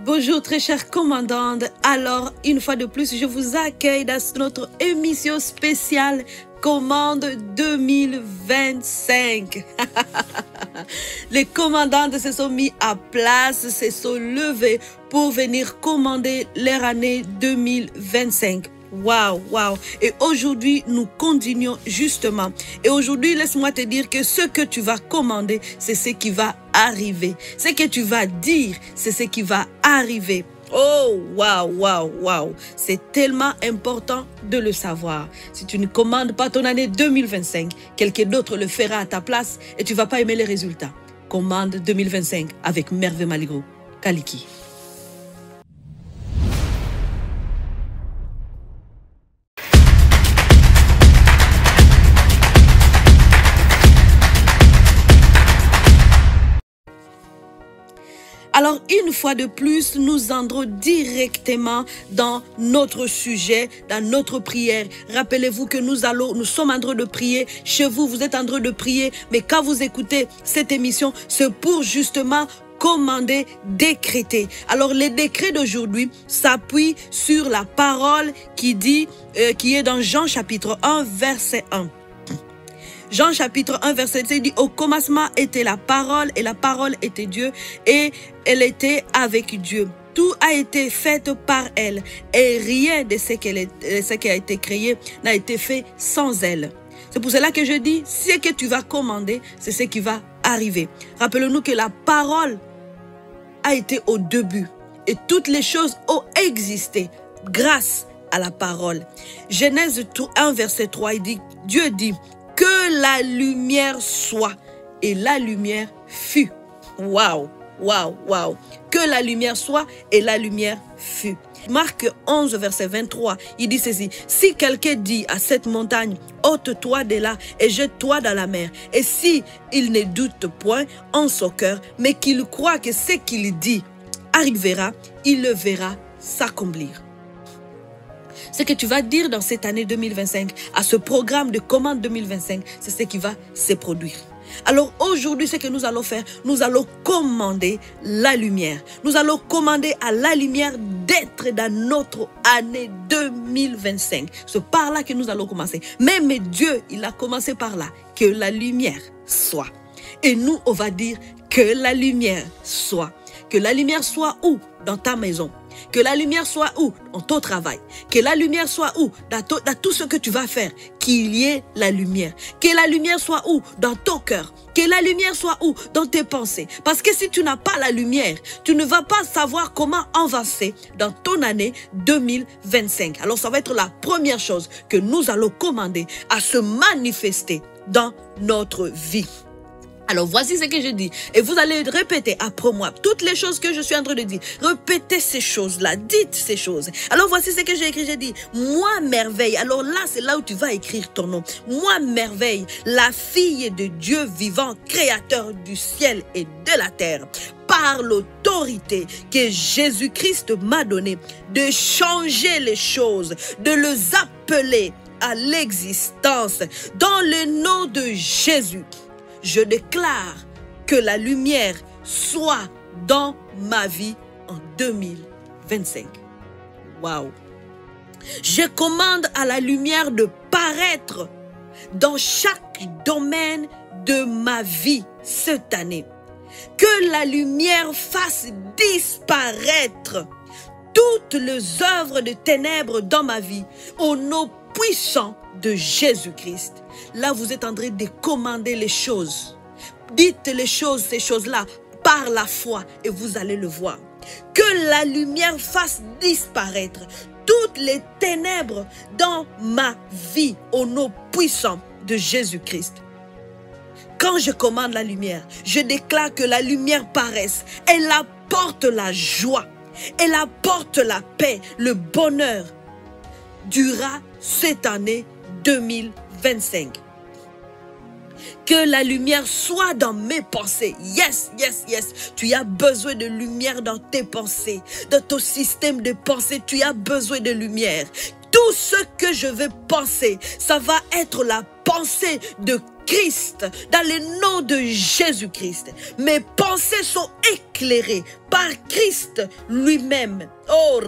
Bonjour très chère commandante. Alors, une fois de plus, je vous accueille dans notre émission spéciale Commande 2025. Les commandantes se sont mis à place, se sont levées pour venir commander leur année 2025. Waouh, waouh. Et aujourd'hui, nous continuons justement. Et aujourd'hui, laisse-moi te dire que ce que tu vas commander, c'est ce qui va arriver. Ce que tu vas dire, c'est ce qui va arriver. Oh, waouh, waouh, waouh. C'est tellement important de le savoir. Si tu ne commandes pas ton année 2025, quelqu'un d'autre le fera à ta place et tu ne vas pas aimer les résultats. Commande 2025 avec Merveille Maligro. Kaliki. Alors, une fois de plus, nous entrons directement dans notre sujet, dans notre prière. Rappelez-vous que nous sommes en train de prier. Chez vous, vous êtes en train de prier. Mais quand vous écoutez cette émission, c'est pour justement commander, décréter. Alors, les décrets d'aujourd'hui s'appuient sur la parole qui est dans Jean chapitre 1, verset 1. Jean chapitre 1 verset 7 dit: au commencement était la parole et la parole était Dieu et elle était avec Dieu. Tout a été fait par elle et rien de ce qui a été créé n'a été fait sans elle. C'est pour cela que je dis, ce que tu vas commander, c'est ce qui va arriver. Rappelons-nous que la parole a été au début et toutes les choses ont existé grâce à la parole. Genèse 1 verset 3, il dit, Dieu dit: que la lumière soit, et la lumière fut. Waouh, waouh, waouh. Que la lumière soit, et la lumière fut. Marc 11, verset 23, il dit ceci: si quelqu'un dit à cette montagne, ôte-toi de là et jette-toi dans la mer, et si il ne doute point en son cœur, mais qu'il croit que ce qu'il dit arrivera, il le verra s'accomplir. Ce que tu vas dire dans cette année 2025, à ce programme de commande 2025, c'est ce qui va se produire. Alors aujourd'hui, ce que nous allons faire, nous allons commander la lumière. Nous allons commander à la lumière d'être dans notre année 2025. C'est par là que nous allons commencer. Même Dieu, il a commencé par là. Que la lumière soit. Et nous, on va dire que la lumière soit. Que la lumière soit où? Dans ta maison. Que la lumière soit où? Dans ton travail. Que la lumière soit où? Dans tout ce que tu vas faire. Qu'il y ait la lumière. Que la lumière soit où? Dans ton cœur. Que la lumière soit où? Dans tes pensées. Parce que si tu n'as pas la lumière, tu ne vas pas savoir comment avancer dans ton année 2025. Alors ça va être la première chose que nous allons commander à se manifester dans notre vie. Alors voici ce que je dis et vous allez répéter après moi toutes les choses que je suis en train de dire. Répétez ces choses-là, dites ces choses. Alors voici ce que j'ai écrit, j'ai dit: moi Merveille. Alors là, c'est là où tu vas écrire ton nom. Moi Merveille, la fille de Dieu vivant, créateur du ciel et de la terre, par l'autorité que Jésus-Christ m'a donnée, de changer les choses, de les appeler à l'existence dans le nom de Jésus. Je déclare que la lumière soit dans ma vie en 2025. Waouh! Je commande à la lumière de paraître dans chaque domaine de ma vie cette année. Que la lumière fasse disparaître toutes les œuvres de ténèbres dans ma vie au nom puissant de Jésus-Christ. Là, vous êtes en train de commander les choses. Dites les choses, ces choses-là, par la foi et vous allez le voir. Que la lumière fasse disparaître toutes les ténèbres dans ma vie au nom puissant de Jésus-Christ. Quand je commande la lumière, je déclare que la lumière paraisse. Elle apporte la joie, elle apporte la paix, le bonheur. Durera cette année 2025. Que la lumière soit dans mes pensées. Yes, yes, yes. Tu as besoin de lumière dans tes pensées. Dans ton système de pensée, tu as besoin de lumière. Tout ce que je vais penser, ça va être la pensées de Christ, dans le nom de Jésus-Christ. Mes pensées sont éclairées par Christ lui-même. Oh,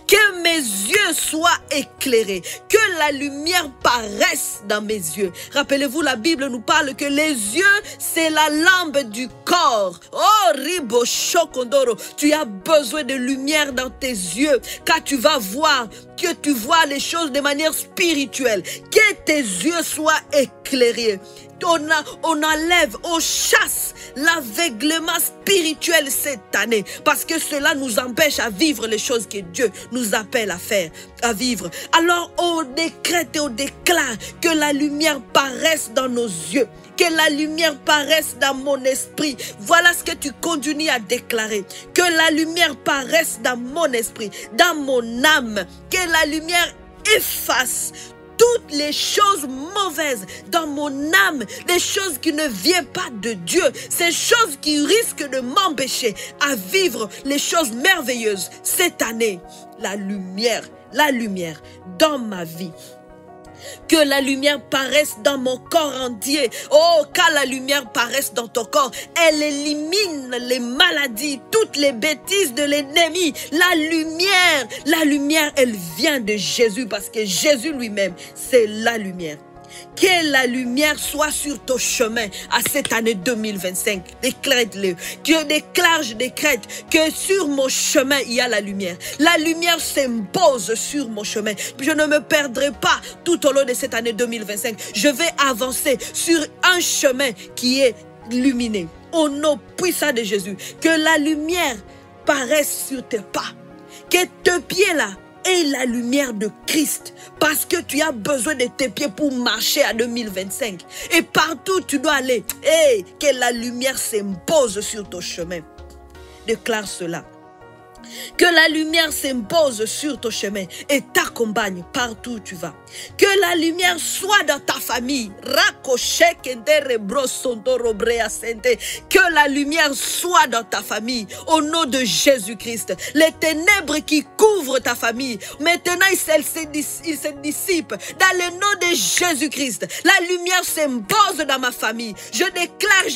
que mes yeux soient éclairés, que la lumière paraisse dans mes yeux. Rappelez-vous, la Bible nous parle que les yeux, c'est la lampe du corps. Oh, Ribo Shokondoro, tu as besoin de lumière dans tes yeux, car tu vas voir, que tu vois les choses de manière spirituelle. Que tes yeux soient éclairés. On enlève, on chasse l'aveuglement spirituel cette année, parce que cela nous empêche à vivre les choses que Dieu nous appelle à faire, à vivre. Alors on décrète et on déclare que la lumière paraisse dans nos yeux, que la lumière paraisse dans mon esprit. Voilà ce que tu continues à déclarer. Que la lumière paraisse dans mon esprit, dans mon âme. Que la lumière efface toutes les choses mauvaises dans mon âme, les choses qui ne viennent pas de Dieu, ces choses qui risquent de m'empêcher à vivre les choses merveilleuses cette année. La lumière dans ma vie. Que la lumière paraisse dans mon corps entier. Oh, quand la lumière paraisse dans ton corps, elle élimine les maladies, toutes les bêtises de l'ennemi. La lumière, elle vient de Jésus, parce que Jésus lui-même, c'est la lumière. Que la lumière soit sur ton chemin à cette année 2025. Décrète-le. Je décrète que sur mon chemin, il y a la lumière. La lumière s'impose sur mon chemin. Je ne me perdrai pas tout au long de cette année 2025. Je vais avancer sur un chemin qui est illuminé. Au nom puissant de Jésus, que la lumière paraisse sur tes pas. Que tes pieds là et la lumière de Christ, parce que tu as besoin de tes pieds pour marcher à 2025. Et partout où tu dois aller, que la lumière s'impose sur ton chemin. Déclare cela. Que la lumière s'impose sur ton chemin et t'accompagne partout où tu vas. Que la lumière soit dans ta famille. Que la lumière soit dans ta famille au nom de Jésus-Christ. Les ténèbres qui couvrent ta famille, maintenant ils se dissipent dans le nom de Jésus-Christ. La lumière s'impose dans ma famille. Je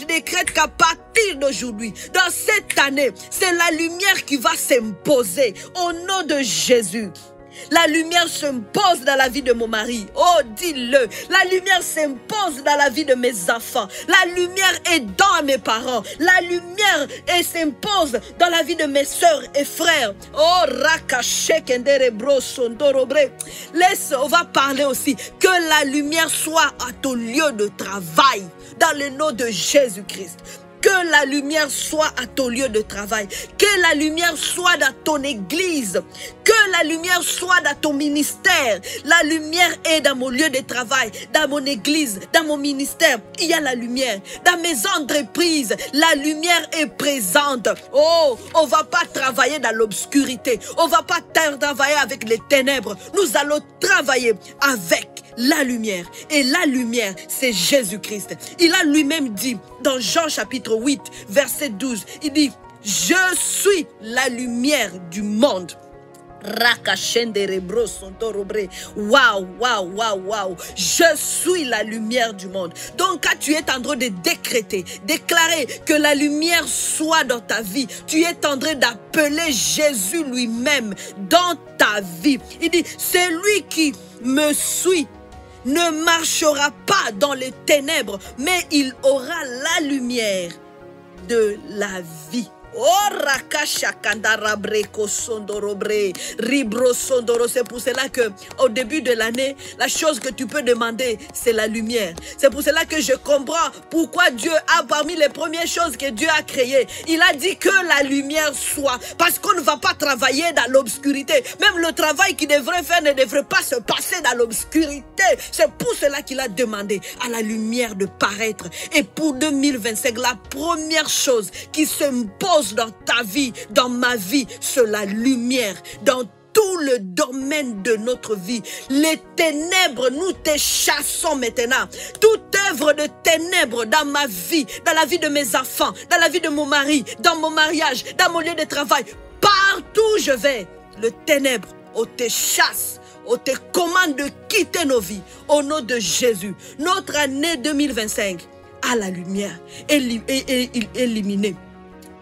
décrète qu'à partir d'aujourd'hui, dans cette année, c'est la lumière qui va s'imposer au nom de Jésus. La lumière s'impose dans la vie de mon mari. Oh, dis-le. La lumière s'impose dans la vie de mes enfants. La lumière est dans mes parents. La lumière s'impose dans la vie de mes soeurs et frères. Oh, on va parler aussi. Que la lumière soit à ton lieu de travail. Dans le nom de Jésus-Christ. Que la lumière soit à ton lieu de travail. Que la lumière soit dans ton église. Que la lumière soit dans ton ministère. La lumière est dans mon lieu de travail, dans mon église, dans mon ministère. Il y a la lumière. Dans mes entreprises, la lumière est présente. Oh, on ne va pas travailler dans l'obscurité. On ne va pas travailler avec les ténèbres. Nous allons travailler avec la lumière. Et la lumière, c'est Jésus-Christ. Il a lui-même dit dans Jean chapitre 8, verset 12, il dit, je suis la lumière du monde. Waouh. Je suis la lumière du monde. Donc quand tu es en train de déclarer que la lumière soit dans ta vie, tu es en train d'appeler Jésus lui-même dans ta vie. Il dit, c'est lui qui me suit ne marchera pas dans les ténèbres, mais il aura la lumière de la vie. C'est pour cela que au début de l'année, la chose que tu peux demander, c'est la lumière. C'est pour cela que je comprends pourquoi Dieu a, parmi les premières choses que Dieu a créées, il a dit que la lumière soit. Parce qu'on ne va pas travailler dans l'obscurité. Même le travail qu'il devrait faire ne devrait pas se passer dans l'obscurité. C'est pour cela qu'il a demandé à la lumière de paraître. Et pour 2025, la première chose qui s'impose dans ta vie, dans ma vie, c'est la lumière. Dans tout le domaine de notre vie. Les ténèbres, nous te chassons maintenant. Toute œuvre de ténèbres dans ma vie, dans la vie de mes enfants, dans la vie de mon mari, dans mon mariage, dans mon lieu de travail, partout où je vais, le ténèbre, on te chasse On te commande de quitter nos vies au nom de Jésus. Notre année 2025 à la lumière, éliminée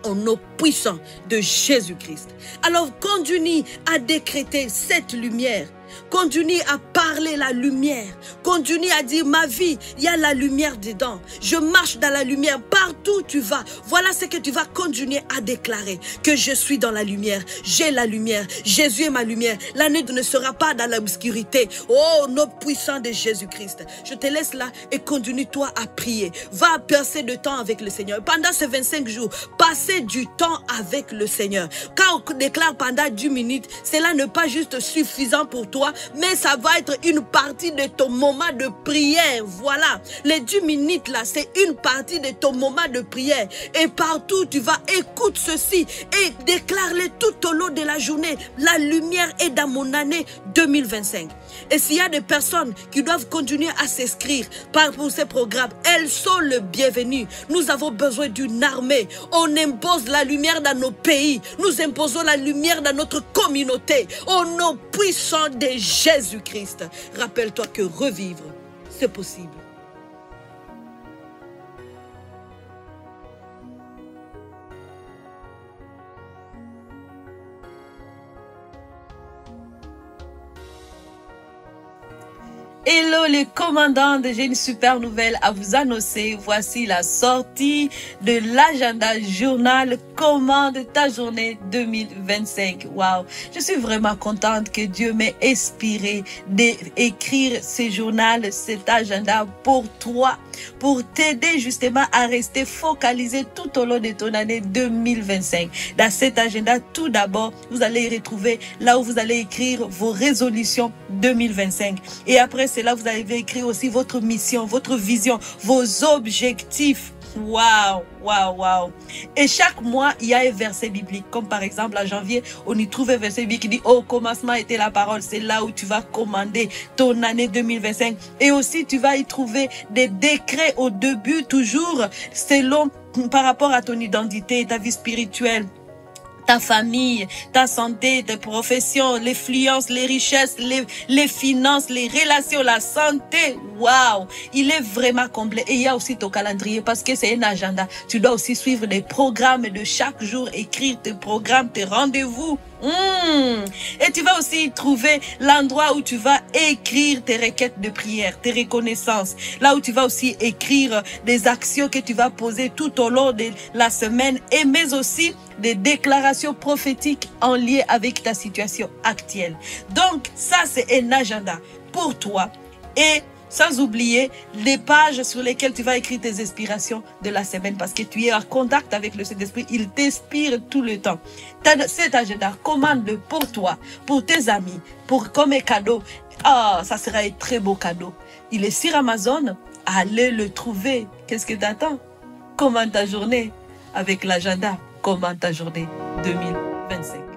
au nom puissant de Jésus-Christ. Alors conduis-nous à décréter cette lumière. Continue à parler la lumière. Continue à dire ma vie, il y a la lumière dedans. Je marche dans la lumière partout où tu vas. Voilà ce que tu vas continuer à déclarer. Que je suis dans la lumière. J'ai la lumière. Jésus est ma lumière. L'année ne sera pas dans l'obscurité. Oh, nom puissant de Jésus-Christ. Je te laisse là et continue-toi à prier. Va passer de temps avec le Seigneur. Pendant ces 25 jours, passez du temps avec le Seigneur. Quand on déclare pendant 10 minutes, cela n'est pas juste suffisant pour toi, mais ça va être une partie de ton moment de prière. Voilà, les 10 minutes là, c'est une partie de ton moment de prière. Et partout tu vas, écoute ceci et déclare-le tout au long de la journée. La lumière est dans mon année 2025. Et s'il y a des personnes qui doivent continuer à s'inscrire pour ces programmes, elles sont le bienvenu. Nous avons besoin d'une armée. On impose la lumière dans nos pays. Nous imposons la lumière dans notre communauté. Au nom puissant de Jésus-Christ. Rappelle-toi que revivre, c'est possible. Hello les commandantes, j'ai une super nouvelle à vous annoncer. Voici la sortie de l'agenda journal Commande ta journée 2025. Waouh, je suis vraiment contente que Dieu m'ait inspiré d'écrire ce journal, cet agenda pour toi, pour t'aider justement à rester focalisé tout au long de ton année 2025. Dans cet agenda, tout d'abord, vous allez retrouver là où vous allez écrire vos résolutions 2025. Et après cela, vous allez écrire aussi votre mission, votre vision, vos objectifs. Waouh, waouh, waouh. Et chaque mois, il y a un verset biblique. Comme par exemple, en janvier, on y trouve un verset biblique qui dit « Au commencement était la parole ». C'est là où tu vas commander ton année 2025. Et aussi, tu vas y trouver des décrets au début, toujours selon, par rapport à ton identité, ta vie spirituelle, ta famille, ta santé, tes professions, l'influence, les richesses, les finances, les relations, la santé. Waouh! Il est vraiment complet. Et il y a aussi ton calendrier parce que c'est un agenda. Tu dois aussi suivre les programmes de chaque jour, écrire tes programmes, tes rendez-vous. Et tu vas aussi trouver l'endroit où tu vas écrire tes requêtes de prière, tes reconnaissances. Là où tu vas aussi écrire des actions que tu vas poser tout au long de la semaine, et mais aussi des déclarations prophétiques en lien avec ta situation actuelle. Donc ça, c'est un agenda pour toi. Et sans oublier les pages sur lesquelles tu vas écrire tes inspirations de la semaine parce que tu es en contact avec le Saint-Esprit. Il t'inspire tout le temps. Cet agenda, commande-le pour toi, pour tes amis, comme un cadeau. Ah, ça sera un très beau cadeau. Il est sur Amazon. Allez le trouver. Qu'est-ce que tu attends? Commande ta journée avec l'agenda. Commande ta journée 2025.